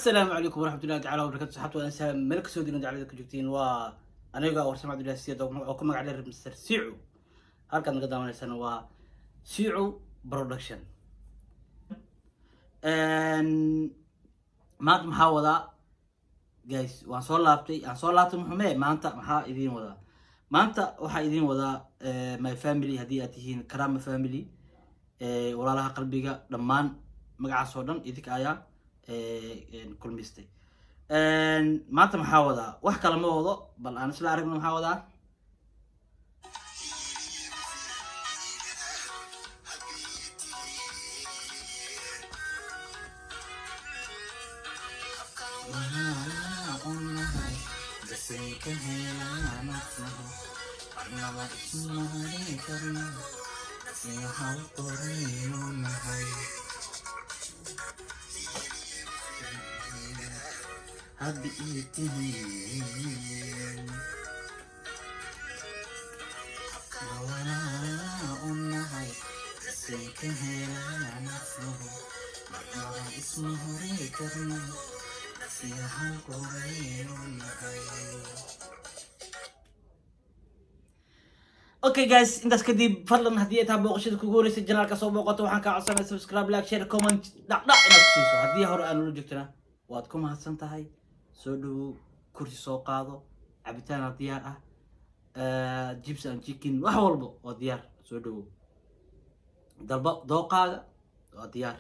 السلام عليكم ورحمة الله تعالى وبركاته. صحة وأنسى ملك سعودي نجعل لك جبتين وأنا ورسم عبد الله السيد وكم على مستر سيعو هل كان قدامنا سنة سيعو برودكشن ما محاولة جايز وأنا صلاتي محمد ما أنت محا إذين وذا ما أنت وحا إذين وذا ماي فاميلي هدي أتيهين كرام فاميلي ولا لها قلبي لمان مقع صودن إذيك آيا كل مستي ما أنت محاولة وحكى لما وضع بل أنا سلا أعرف محاولة اوكي جايز انت كدي فضلا هديه تاع بوقشد كغوريس جنرال كسو بوقته waxaan ka codsanay subscribe like share comment dhac inaad siiso hadii hore aan la joogtana waad ku mahadsan tahay soo dhaw kursi soo qaado cabitaan diyaar ah chips and chicken wax walba oo diyaar soo dhaw dalba dooqaaga oo diyaar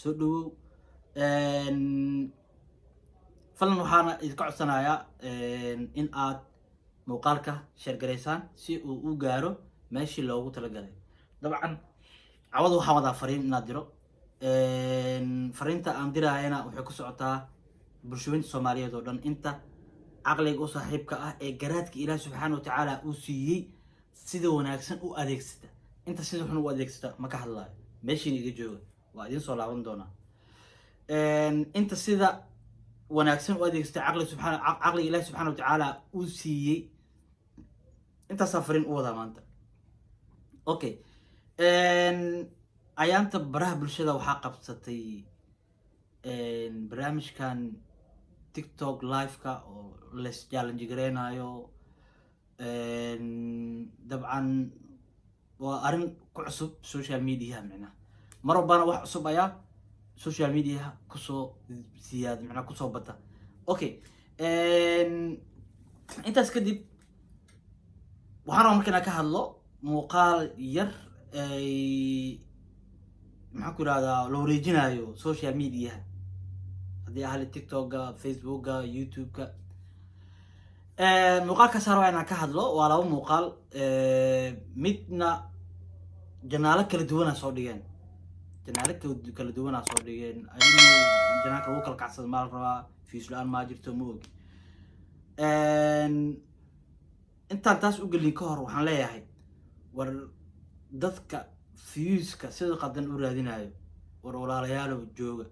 soo dhaw falan waxaana idinka codsanayaa in aad muuqaalka share gareysaan si uu u gaaro meeshii loogu talagalay dabcan cawada waxaa wadaa fariin inaad diro fariinta aan dirayana waxay ku socotaa bulshooyinka Soomaaliyeed oo dhan inta aqliga u saaxiibka ah ee garaadka Ilaahay subxaanahu wa ta'aala uu siiyay sida wanaagsan u adeegsata inta sida xun u adeegsata ma ka hadlaayo meeshii iga jooga waa idin soo laaban doona inta sida wanaagsan u adeegsata aqliga Ilaahay subxaanahu wa ta'aala uu siiyay انت سافرين اوضا مانتا اوكي ايانتا براه بالشدة وحا قبصتي برامج كان تيك توك لايف كا او لس جالنجي غرينايو طبعا وارن كعصب سوشيال ميديا معنا مربانا واحد عصب ايا سوشيال ميديا كسو زياد معنا كسو بطا اوكي انت اسكدي waxaan markaa ka hadlo muuqaal yar maxaa ku raada loo wareejinayo social media hadii ahli TikTok Facebook YouTube muuqaalka saaro inaan ka hadlo waa laba muuqaal midna janaalo kala duwan soo dhigeen adigu janaaka uu kala kacsan maal rabaa fiislaan ma jirto moog intaan taas u galin ka hor waxaan leeyahay war dadka fiyuuska sida qadan u raadinayo war walaalayaal jooga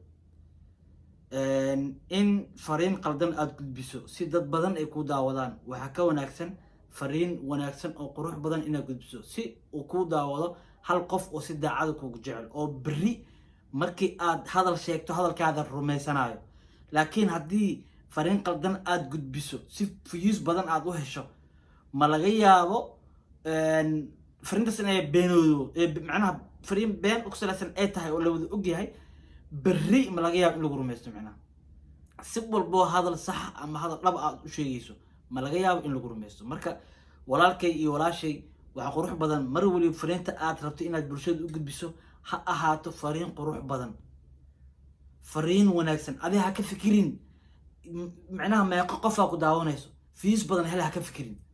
in fariin qaldan aad gudbiso si dad badan ay ku daawadaan waxa ka wanaagsan fariin wanaagsan oo qurux badan inaad gudbiso si uu ku daawado hal qof oo si daacad ku jecel oo bari markii aad hadal sheegto hadalkaada rumeysanayo laakiin hadii fariin qaldan aad gudbiso si fiyuus badan aad u hesho ما لقيابو فرينتا سنة بينو معناها فريم بين أكسر سنة إيتها ولا وذ أجيها بري ما لقياب اللي قروا مستمعنا سبب بو هذا الصح أما هذا ربع شيء يسو ما لقياب اللي قروا مستو مركا ولا الكي ولا شيء وحقروح بدن مرولي فرينتا ربطي إن البرشود أجد بسو هاتو فرين قروح بدن فرين وناكسن هذه هكا فكرين معناها ما يقفا قداونيسو فيس بدن هلا هكا فكرين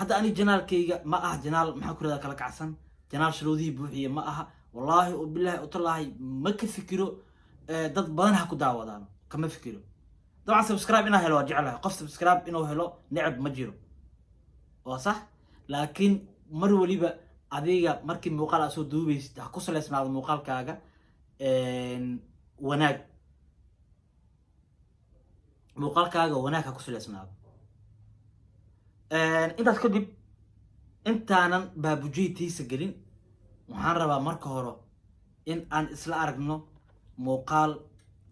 هذا أنا جنال كيجا ما جنال محكور ذاك لك عسن جنال شرودي بوحية ما والله وبالله وطلعي ما كفكروا ضد بانها كدعوة دام كم فكروا طبعا سبسكرايب إنه هلو جعلها قف سبسكرايب إنه هلو نعب مجيرو وصح لكن مروا لي بقى عادية مركب مقال أسود دوبيس تحكوس الاسم هذا المقال كاجا وناك مقال كاجا وناك حكوس الاسم هذا intaas kadib intaanan baabujiitiisa gelin waxaan rabaa marka hore in aan isla aragno muuqaal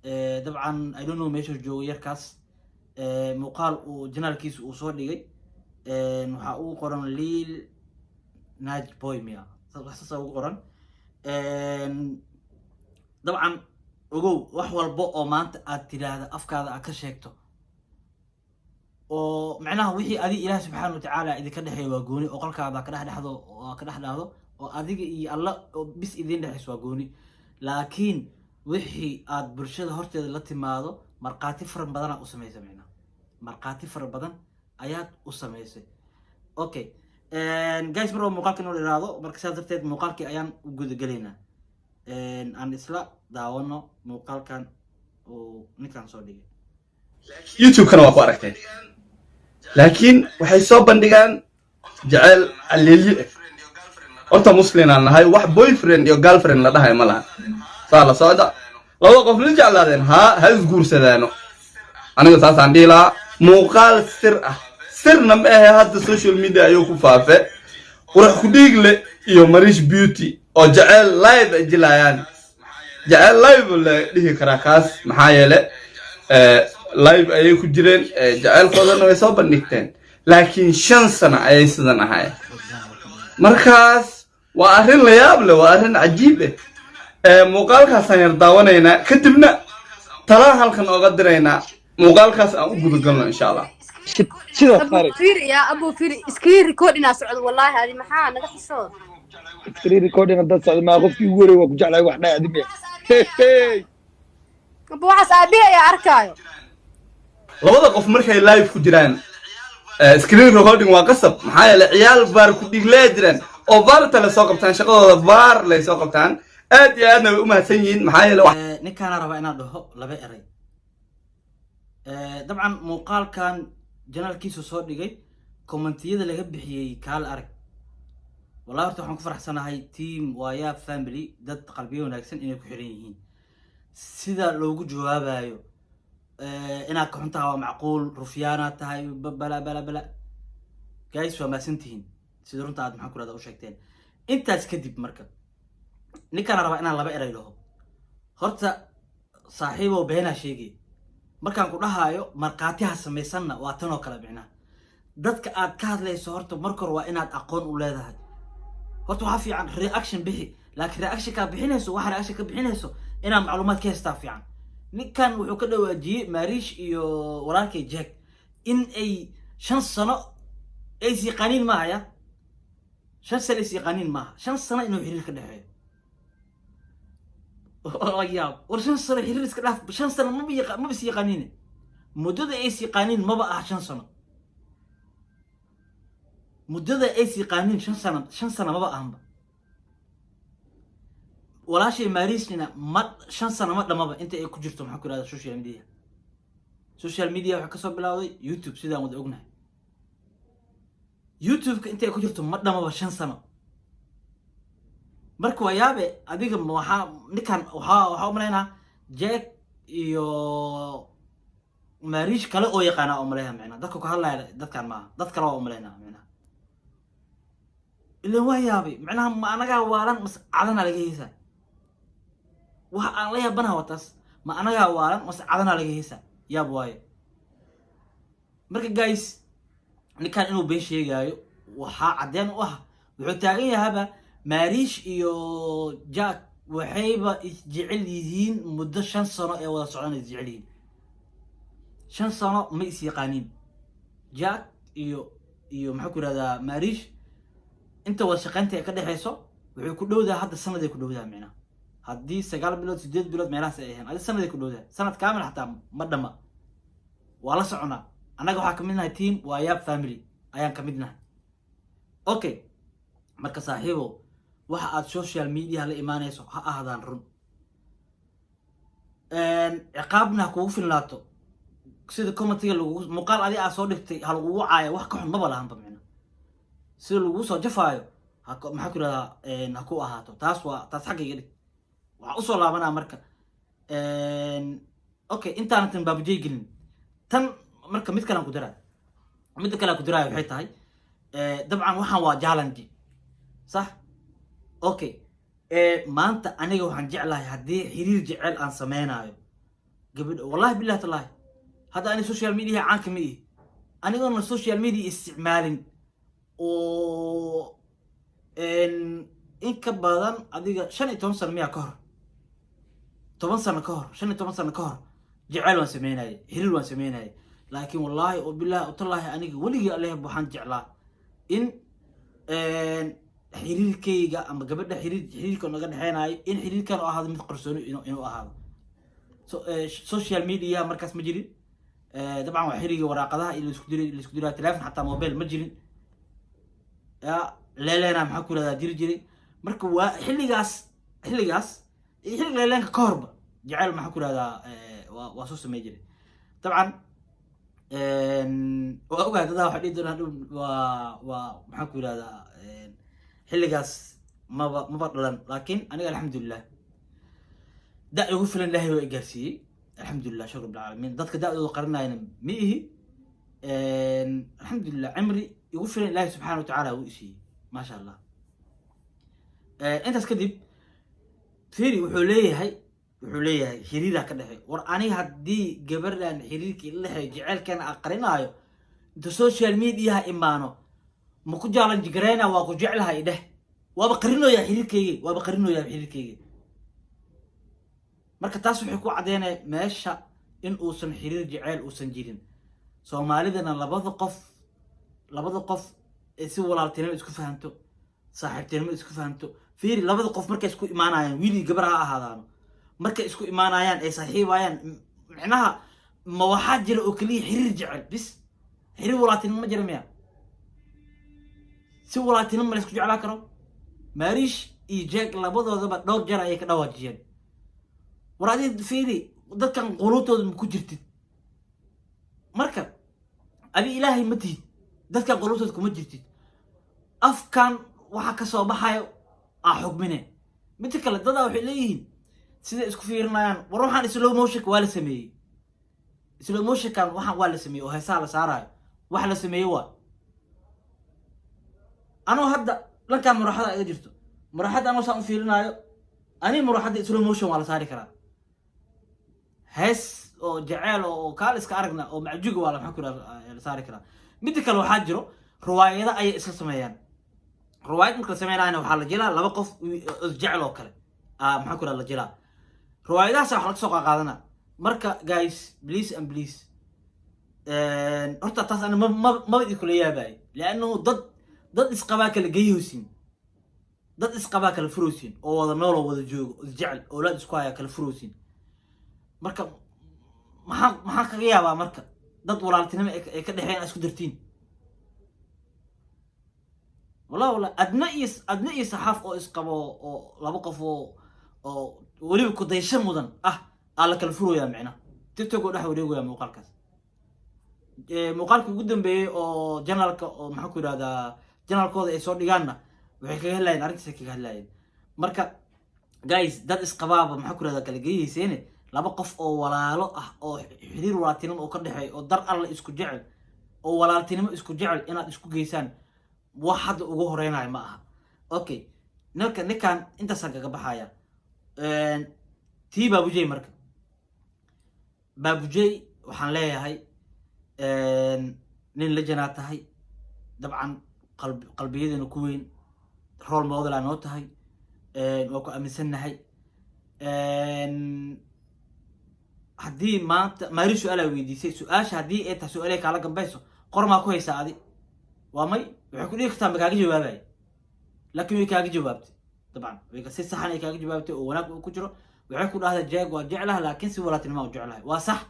dabcan I don't know meesha joogo yarkaas muuqaal uu janaalkiisa uu soo dhigay waxaa ugu qoran Lil Naj Boy miya saas ugu qoran dabcan ogow wax walba oo maanta aad tiraahdo afkaada aad ka sheegto oo macnaha wixii adiga Ilaahay subxaanahu wa ta'aala idinka dhaxeeyo waa gooni oo qalkaada ka dhaxdo oo ka dhaxdaado oo adiga iyo Allah bis idin dhaxayso waa gooni laakiin wixii aad bulshada horteeda la timaado marqaati far badan aad u sameysay macnaha marqaati far badan ayaad u sameysay okay guys bro muuqaalkan oo dhiraado marka sidaas darteed muuqaalkii ayaan u guda galeynaa aan isla daawano muuqaalkan oo ninkan soo dhigay YouTube kana waa ku aragtay laakiin waxay soo bandhigaan jacayl caleelyo horta muslim aan nahay wax boyfriend iyo girlfriend la dhahay ma laha saa la socda laba qof la jeclaadeen ha isguursadaano aniga saasaan dhihi lahaa muuqaal sir ah sirna ma ahe hadda social media ayuu ku faafe qurux ku dhiigle iyo Marish Beauty oo jacayl live ajilayaan jacayl live la dhihi karaa kaas maxaa yeelay live ayay ku jireen jacaylkoodana way soo bandhigteen laakiin 5 sano ayay sidan ahay markaas waa arrin la yaab leh waa arrin cajiib ah muuqaalkaas ayaan daawanaynaa kadibna tala halkan ooga diraynaa muuqaalkaas aan u guda galno insha Allah sidoo kale fiir ya abu fiir screen recording aa socdo wallahi hadi maxaa naga xisoo screen recording dad socdo ma qofkii ugu wareey waa ku jeclay wax dhaay adiga abu waxa aabiya ya arkaayo labada qof markay live ku jiraan screen recording waa qasab maxaa yeelay ciyaal baar ku dhiglee jiraan oo baarta la soo qabtaan shaqadooda baar la soo qabtaan aad iyo aadna way u mahadsan yihiin maxaa yeelay ninkaan rabaa inaan dhaho laba eray dabcan muuqaalkan janaalkiisu soo dhigay commentiyada laga bixiyay kaal arag wallahi horta waxaan ku faraxsanahay team Wayab family dad qalbiyo wanaagsan inay ku xiran yihiin sida loogu jawaabayo inaad ka xuntaa waa macquul rufyaana tahay bala guys waa maasantihiin sida runta aad maxaa ku raada u sheegteen intaas kadib marka ninkaan rabaa inaan laba eray dhaho horta saaxiibo beena sheegay markaan ku dhahayo marqaatiha sameysana waa tan oo kala bixina dadka aad ka hadlayso horta marka hore waa inaad aqoon u leedahay horta waxa fiican reaction bixi laakiin reaction ka bixinayso waxa reaction ka bixinayso inaad macluumaad ka heystaa fiican ninkan wuxuu ka dhawaajiyay Marish iyo walaalkay Jack in ay 5 sano ay si qaniin ma haya 5 sano si qaniin ma 5 sano inuu xiriir ka dhaxeeyo وياب ورشان صار حرير اسكلاف بشان سنة ما بس يقانين مدة ايسي قانين ما بقى 5 سنة مدة ايسي قانين 5 سنة ما بقى هم ولا شيء ماريس لنا ما 5 سنة ما بقى انت ايه كجرتم حكوا هذا السوشيال ميديا وحكسوا بلاوي يوتيوب سيدا مد اوغنا يوتيوب انت ايه كجرتم ما بقى 5 سنة marka Wayaabe adiga waxa ninkan waxa u maleynaa Jack iyo Marish kale oo yaqaan oo maleeyaa macna dadku ka hadlaya dadkan ma dad kale oo maleynaa macna ilaa Wayaabe macna ma anaga waalan mas cadana laga heesa waxa aan la yaabana wataas ma anaga waalan mas cadana laga heesa yaab waaye marka guys ninkan inuu been sheegayo waxa cadeen u ah wuxuu taagan yahay Marish iyo Jack waxayba isjecel yihiin muddo 5 sano ee wada socon isjecel yihiin 5 sano ma is yaqaanin Jack iyo maxaa ku raada Marish inta wada shaqaynta ka dhaxayso wuxuu ku dhowdaa hadda sanad ay ku dhowdaa macna haddii 9 bilood 8 bilood meelahaas ay ahayn hadda sanad ay ku dhowdaa sanad kaamil xataa ma dhama wala socona anaga waxa kamidnahay team Wayab family ayaan kamidnahay okay marka saaxiibo waxa aad social media la imaanayso ha ahaadaan run ciqaabna kugu filnaato sida commentiga lagu muuqaal adi aad soo dhigtay hal ugu caaya wax ka xun ma balahan bamina sida lagu soo jafaayo maxaa ku radaa ha ku ahaato taas xaqiiqa dhig waxa u soo laabanaa marka okay intaan tan baabujay gelin tan marka mid kale ku diraa waxay tahay dabcan waxaan waa challenge صح اوكي maanta aniga waxaan jeclahay hadii xiriir jecel aan sameeynayo gabadh wallahi billahi tallahi hadda ani social media caan kama ihi anigoona social media isticmaalin oo in ka badan adiga 15 sano miyaa ka hor 10 sano ka hor 15 sano ka hor jecel waan sameynayay xiriir waan sameynayay laakiin wallahi oo billahi tallahi aniga weligii alle waxaan jeclaa in xiriirkayga ama gabadha xiriirka naga dhaxeynaayo in xiriirkan oo ahaado mid qarsooni inuu ahaado social media markaas ma jirin dabcan waa xiriirga waraaqadaha iyo la isku diraa telefoon xataa mobile ma jirin ya leeleena maxaa ku radaa jiray marka waa xilligaas iyo xilliga leeleenka ka horba jacayl maxaa ku radaa waa soo samey jiray dabcan waa ogaa dadaa waxaa dhihi doonaa waa maxaa ku yirahdaa xilligaas maba dhalan laakiin aniga alxamdulilah da igu filan ilaahay waa igaarsiiyey alxamdulilah shukr rabbil caalamiin dadka da'dooda qarinayna ma ihi alxamdulilah cimri igu filan ilaahay subxaana watacaala wuu isiiyey maasha allah intaas kadib firi wuxuu leeyahay xiriiraa ka dhexey war ani haddii gabadhan xiriirkii la dhexey jaceylkeena aan qarinaayo inta social mediaha imaano ma ku jaalan jigareyna waa ku jeclaha idheh waaba qarinoyaa xiriirkeyga marka taas waxay ku caddeynaya meesha in uusan xiriir jaceyl uusan jirin soomaalidana labada qof ee si walaaltinimo isku fahanto saaxiibtinimo isku fahanto fiiri labada qof markay isku imaanayaan wiil iyo gabar ha ahaadaano markay isku imaanayaan ay saaxiibayaan micnaha ma waxaa jira oo keliya xiriir jecel bis xiriir walaaltinimo ma jira miya si walaaltinimo ma la isku jeclaa karo maariish iyo jeeg labadoodaba dhowr jeer ayay ka dhawaajiyeen war adii fiiri dadkan quluubtooda ma ku jirtid marka adi ilaahay ma tihid dadkan quluubtooda kuma jirtid afkan waxa ka soo baxayo aa xugmine midka kale dadaa waxay leeyihiin sida isku fiirinayaan war waxaan slow motionka waa la sameeyey slow motionkan waxaan waa la sameeyey oo heesaa la saarayo wax la sameeyey waa anoo hadda dhankaan muraxada iga jirto muraxadda anoo saan u fiirinaayo ani muraxadda slow motion waa la saari karaa hees oo jaceyl oo kaal iska aragna oo macjuga waa maxaa ku la saari karaa midda kale waxaa jiro riwaayada ayay isla sameeyaan riwaayad marka la sameynayana waxaa la jilaa laba qof isjecel oo kale maxaa ku la jilaa riwaayadahaas waxaa laga soo qaadana marka guys please and please horta taas ana maba idinkula yaabaayo liannahu dad isqabaa kala geyhoosin dad isqabaa kala furoosin oo wada nooloo wada joogo isjecel oolaad isku haya kala furoosin marka maxaa kaga yaabaa marka dad walaaltinimo ay ka dhexeyn isku dartiin والله أدنى صحاف أو إسقابو أو لبقفو أو وليب كديشة مدن على كالفرو يا معنا تكتبوا ده وريجوا يا مقالكس مقالك جدا بي أو جنرالك أو محكور هذا جنرال كود إيش صار ديجانا وحكي هلاين أركز هكي هلاين مركا جايز ده إسقابا محكور هذا كالجي سنة لبقف أو ولا لا أو حرير ولا تنم أو كده أو در الله إسكو جعل أو ولا تنم إسكو جعل إنا إسكو جيسان واحد ugu horeynayo ma aha okay ninkan intaasaan kaga baxaya tii baabujey marka baabujey waxaan leeyahay nin la janaa tahay dabcan qalbiyadana ku weyn role model aan noo tahay waa ku aaminsannahay haddii maanta maari su-aalaa weydiisay su-aasha haddii ay tahay su-aalay kaala gambayso qormaa ku haysaa adi waa may waxay ku dhigi kartaa ma kaaga jawaabay laakiin way kaaga jawaabtay dabcan way si saxan ay kaaga jawaabtay oo wanaag uu ku jiro waxay ku dhahdaa jeeg waa jeclaha laakiin si walaaltinimo u jeclahay waa sax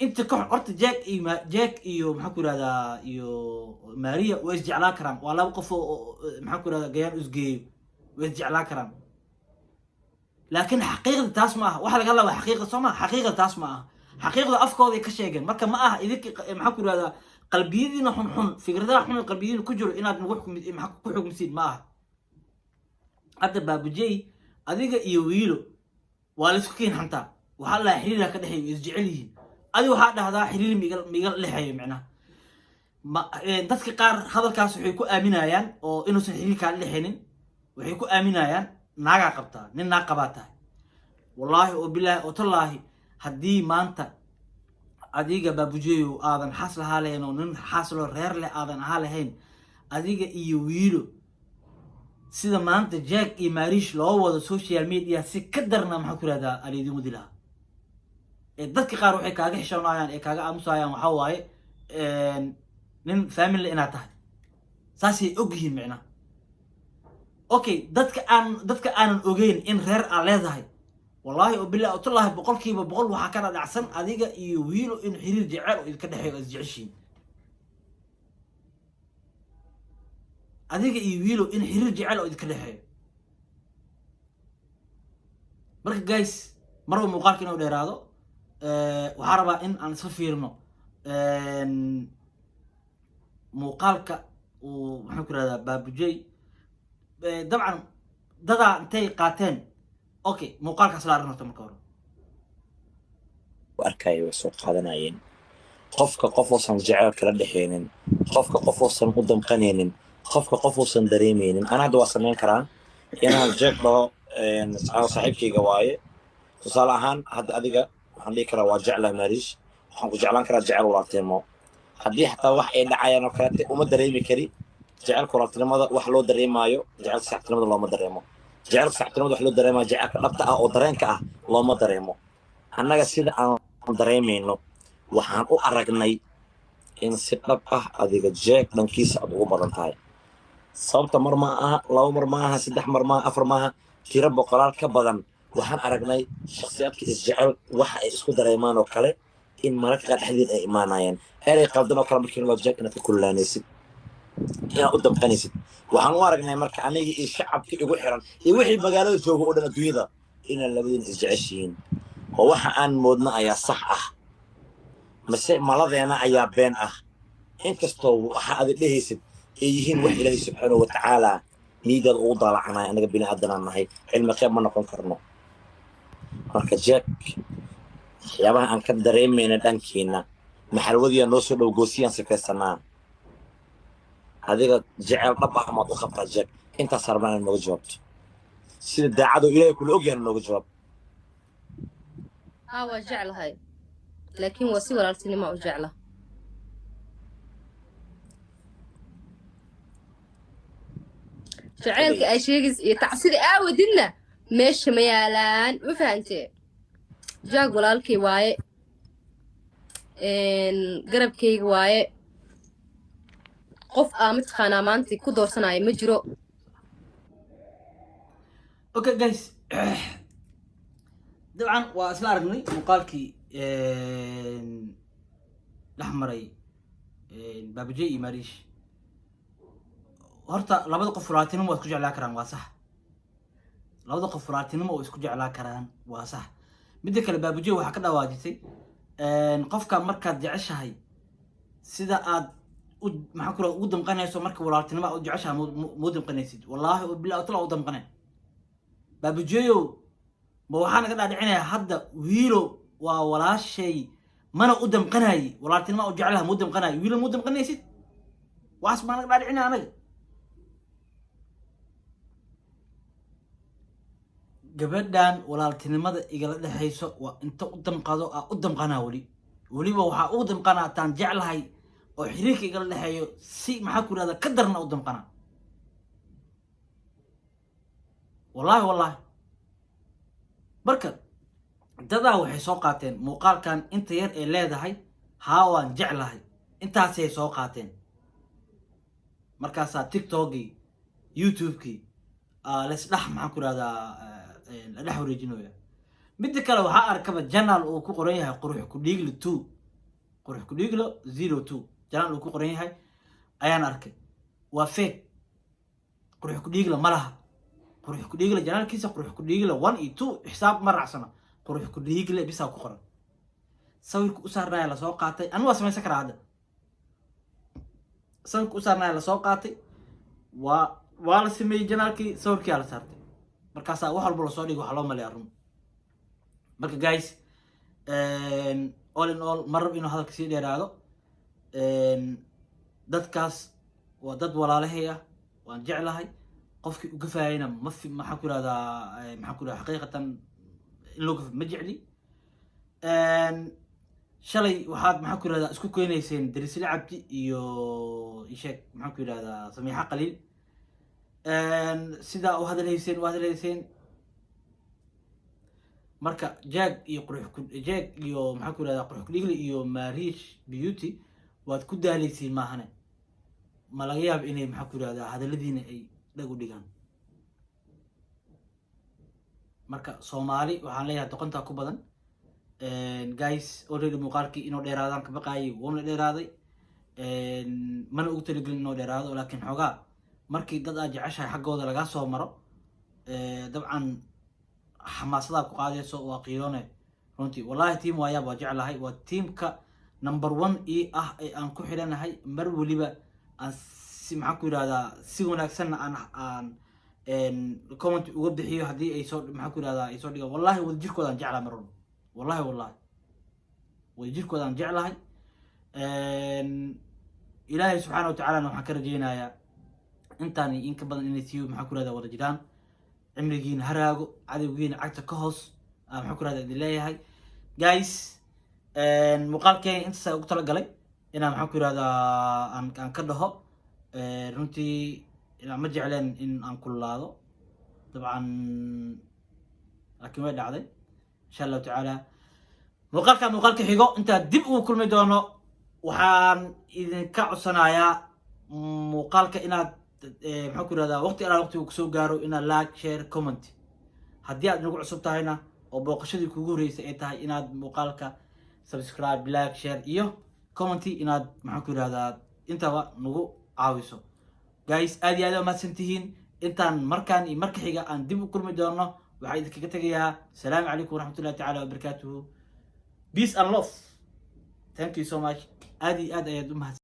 inta ka horta jeeg iyo maxaa ku yiraahdaa iyo Maria way is jeclaa karaan waa laba qof oo maxaa ku yiraahdaa gayaan isgeeyo way is jeclaa karaan laakiin xaqiiqda taas ma aha waxa laga hadlaa xaqiiqda soo ma xaqiiqda taas ma aha xaqiiqda afkooda ay ka sheegeen marka ma aha idinka maxaa ku yiraahdaa qalbiyadiina xun fikradaha xun qalbiyadiina ku jiro inaad nagu ku xukmisid ma aha hadda baabujey adiga iyo wiilo waa la isku keen xantaa waxa la xiriir ka dhaxeeyo is jecel yihiin adiga waxa dhahdaa xiriir miga leexayo macnaha dadka qaar hadalkaas waxay ku aaminayaan oo inuusan xiriir ka leexanin waxay ku aaminayaan naaga qabtaa nin naag qabaa tahay والله وبالله وتالله هدي ما أنت أديك بابوجيو آذن حصل هالين ونن حصل رير له آذن هالهين أديك إيويلو سيدا ما أنت جاك إيماريش لو وضع سوشيال ميديا سي كدرنا محكو هذا أريد مدلها dadka qaar waxay kaaga xishoonayaan ee kaaga aamusayaan waxa waaye nin family ina tahay saasi ogyihiin macna okay dadka aanan ogeyn in reer aan leedahay wallahi oo billaahutallahi boqolkiiba boqol waxa ka dhacsan adiga iyo wiilo in xiriir jecel oo idinka dhaxeeyo isjeceshiin adiga iyo wiilo in xiriir jecel oo idinka dhaxeeyo marka guys marba muuqaalka inuu dheeraado waxaan rabaa in aan isla fiirno muuqaalka uu maxaan ku rahdaa baabujey dabcan dadaa intay qaateen okay muuqaalkaas la arrin horta marka hore arkaya way soo qaadanayeen qofka qof uusan jecel kala dhexeynin qofka qof uusan u damqanaynin qofka qof uusan dareemaynin ana hadda waa samayn karaa inaan jeeg dhaho saaxiibkayga waaye tusaale ahaan hadda adiga waxaan dhihi karaa waa jeclahay maariish waxaan ku jeclaan karaa jecel walaaltinimo haddii xataa wax ay dhacayaan oo kaleete uma dareemi kari jecelka walaaltinimada wax loo dareemaayo jecelka saaxiibtinimada looma dareemo jecelka saaxiibtinimada wax loo dareemayo jecelka dhabta ah oo dareenka ah looma dareemo annaga sida aan dareemayno waxaan u aragnay in si dhab ah adiga jeeg dhankiisa aad ugu badan tahay sababta mar ma aha 2 mar ma aha 3 mar ma aha 4 ma aha tiro boqolaal ka badan waxaan aragnay shakhsiyaadka isjecel waxa ay isku dareemaan oo kale in mararka qaar dhexdeed ay imaanayaan erey qaldan oo kale markii loo jeeg inaad ka kullaanaysid inaad u damqanaysid waxaan u aragnay marka aniga iyo shacabka igu xiran iyo wixii magaalada jooga oo dhan adduunyada inaan labadiin isjeceshihiin oo waxa aan moodna ayaa sax ah mase maladeena ayaa been ah inkastoo waxa aad dhehaysid ay yihiin wax ilaahay subxaanahu wa tacaala niidaad ugu daalacanaay anaga bini aadanaan nahay cilmi qeyb ma noqon karno marka jeeg waxyaabaha aan ka dareemayna dhankiina maxalwadiyaa noo soo dhow goosiyaan sifaysanaa adiga jecel dhab ah maad u qabtaa jeeg intaas rabnaa inaad nooga jawaabto sida daacadoo ilaahay kula ogyahay nooga jawaab waa jeclahay laakiin waa si walaaltinimo u jecla jacaylka ay sheegis iyo tacsida aawadidna meesha ma yaalaan ma fahantee jaag walaalkay waaye garabkayga waaye qof mataqaanaa maanta ku doorsanayo ma jiro okay guys dabcan waa isla aragnay muuqaalkii dhex maray baabujey iyo maariish horta labada qof walaaltinimo waa isku jeclaa karaan waa sax labada qof walaaltinimo oo isku jeclaa karaan waa sax midda kale baabujey waxaa ka dhawaajisay qofka markaad jeceshahay sida aad maxaa ku ugu damqanayso marka walaaltinimo aad jeceshahay mu damqanaysid wallaahi oo bilaa tala u damqanay baabujeeyo ma waxaa naga dhaadhicinayaa hadda wiilo waa walaashay mana u damqanayay walaaltinimo u jeclaha mu damqanayay wiilo mu damqanaysid waxaas baa naga dhaadhicinaya anaga gabadhan walaaltinimada igala dhexayso waa inta u damqado u damqanaa weliba waxaa ugu damqanaa taan jeclahay oo xiriirka igala dhexeeyo si maxaa ku yidhahda ka darna u damqanaa wallaahi marka dadaa waxay soo qaateen muuqaalkan inta yar ee leedahay haa waan jeclahay intaasay soo qaateen markaasaa tiktokgii youtubekii laisdhex maxaan ku yidhahdaa la dhex wareejinooya midda kale waxaa arkaba janaal uu ku qoran yahay qurux ku dhiiglo 2 qurux ku dhiiglo 02 janaal uu ku qoran yahay ayaan arkay waa fake qurux ku dhiiglo ma laha qurux ku dhiiglo janaalkiisa qurux ku dhiiglo 1 iyo 2 xisaab ma raacsana qurux ku dhiiglo bisaa ku qoran sawirka u saarnaya la soo qaatay anu waa samaysan karaa hadda sawirka u saarnaya la soo qaatay waa la sameeyey janaalkii sawirkii la saartay markaasaa wax walba lasoo dhigo waxa loo maleeyaa run marka guys all in all ma rab inuu hadalka sii dheeraado dadkaas waa dad walaalahay ah waan jeclahay qofkii uga faayayna maxaa ku yidhahdaa xaqiiqatan in loo gafo ma jecli. shalay waxaad maxaa ku yidhahdaa isku keenayseen darisle cabdi iyo isheeg maxaa ku yidhahdaa samiixa qaliil sidaa u hadalhayseen marka jag iyo maxaa ku yidhahdaa qurux kudhigli iyo marish beauty waad ku daalaysiin maahane ma laga yaabo inay maxaa ku yidhahdaa hadalladiina ay dhag u dhigaan. marka soomaali waxaan leeyahay doqontaa ku badan. guys already muuqaalkii inoo dheeraadaan ka baqaayay wuuna dheeraaday, mana ugu talagelin inoo dheeraado, laakiin xoogaa markii dad aad jeceshahay xaggooda lagaa soo maro dabcan xamaasadaa ku qaadayso waa qiiroone runtii. wallahi tiim waayaab waa jeclahay, waa tiimka number 1 ii ah ee aan ku xidhanahay mar weliba aan si maxaa ku yidhahdaa si wanaagsanna aan comment uga bixiyo haddii ay soo maxaa ku yidhahdaa ay soo dhigaan. wallahi wadajirkoodaan jeclahay mar walba, wallahi wadajirkoodaan jeclahay. ilaahay subxaana watacaalana waxaan ka rajeynayaa intaan in ka badan inay sii maxaa ku yidhahdaa wada jiraan, cimrigiina haraago, cadowgiina cagta ka hoos maxaa ku yidhahdaa idin leeyahay. guys muuqaalkeena intaasaa ugu talagalay inaan maxaa ku yidhahdaa aan ka dhaho. runtii ma jecleen in aan kululaado dabcan, laakiin way dhacday. insha allahu tacaala muuqaalka xigo intaan dib ugu kulmi doono waxaan idinka codsanayaa muuqaalka inaad maxaa ku yidhahdaa waqtigu kusoo gaaro inaad like, share, comment. haddii aad nagu cusub tahayna oo booqashadii kugu horeysay ay tahay inaad muuqaalka subscribe, like, share iyo comment inaad maxaa ku yidhahdaa intaba nagu caawiso. guys aad iyo aad u mahadsan tihiin. intaan markaan iyo marka xiga aan dib u kulmi doono waxaa idinkaga tegayaa asalaamu calaykum waraxmatullahi tacaala wabarakaatuhu. peace and love. thank you so much. aad iyo aad ayaad u mahadsan